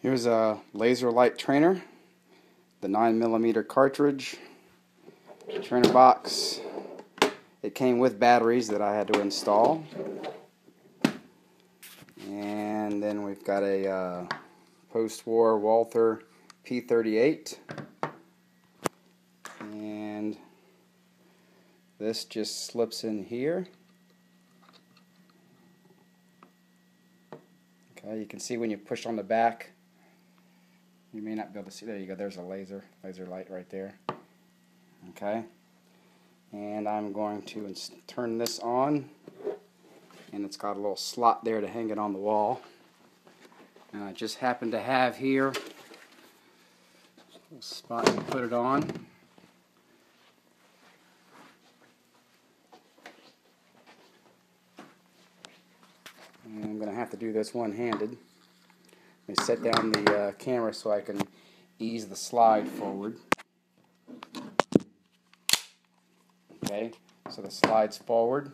Here's a Laserlyte Trainer, the 9mm cartridge, trainer box. It came with batteries that I had to install. And then we've got a post-war Walther P38. And this just slips in here. Okay, you can see when you push on the back, you may not be able to see. There you go, there's a laser light right there. Okay, and I'm going to turn this on, and it's got a little slot there to hang it on the wall. And I just happen to have here a little spot to put it on. And I'm going to have to do this one-handed. Let me set down the camera so I can ease the slide forward. Okay, so the slide's forward.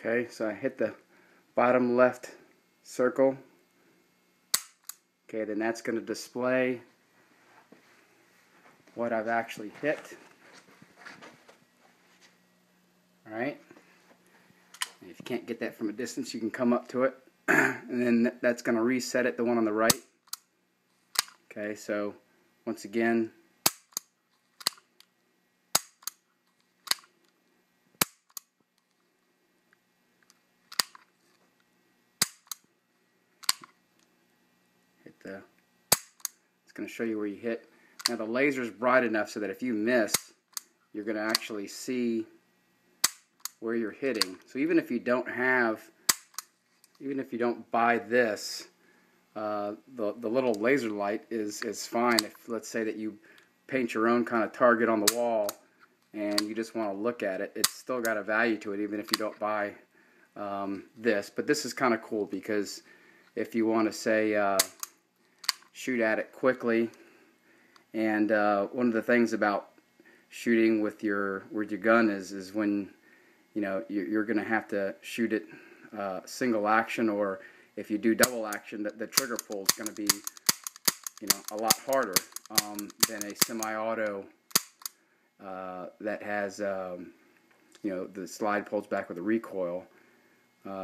Okay, so I hit the bottom left circle. Okay, then that's going to display what I've actually hit. Alright, if you can't get that from a distance, you can come up to it, and then that's going to reset it, the one on the right. Okay, so once again, it's going to show you where you hit. Now the laser is bright enough so that if you miss, you're going to actually see where you're hitting. So even if you don't buy this, the little laser light is fine. If let's say that you paint your own kind of target on the wall and you just want to look at it, it's still got a value to it even if you don't buy this. But this is kind of cool because if you want to say shoot at it quickly, and one of the things about shooting with your gun is when you're going to have to shoot it single action, or if you do double action, the trigger pull is going to be a lot harder than a semi-auto that has the slide pulls back with a recoil.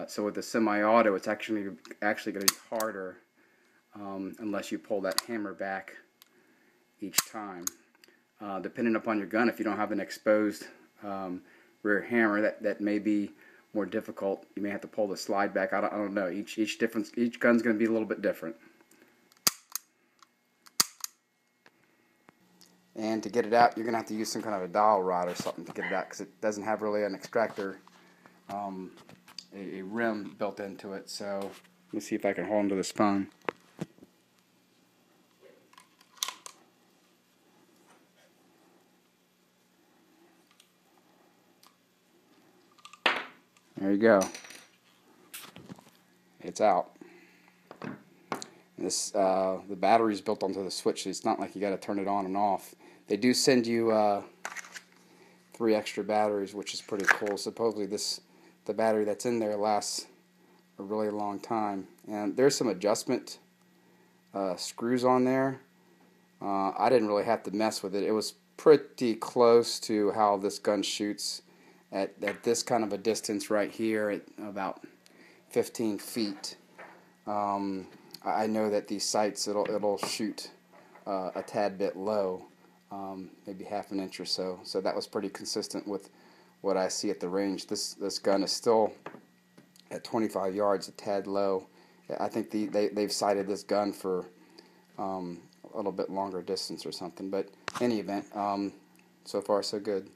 So with the semi-auto, it's actually going to be harder unless you pull that hammer back each time. Depending upon your gun, if you don't have an exposed rear hammer, that may be more difficult. You may have to pull the slide back. I don't know. Each gun's going to be a little bit different. And to get it out, you're going to have to use some kind of a dowel rod or something to get it out, because it doesn't have really an extractor, a rim built into it. So let me see if I can hold onto the spine. There you go. It's out. This the battery's built onto the switch, so it's not like you got to turn it on and off. They do send you 3 extra batteries, which is pretty cool. Supposedly the battery that's in there lasts a really long time. And there's some adjustment screws on there. I didn't really have to mess with it. It was pretty close to how this gun shoots at this kind of a distance right here, at about 15 feet. I know that these sights, it'll shoot a tad bit low, maybe half an inch or so. So that was pretty consistent with what I see at the range. This gun is still at 25 yards, a tad low. I think they've sighted this gun for a little bit longer distance or something. But in any event, so far so good.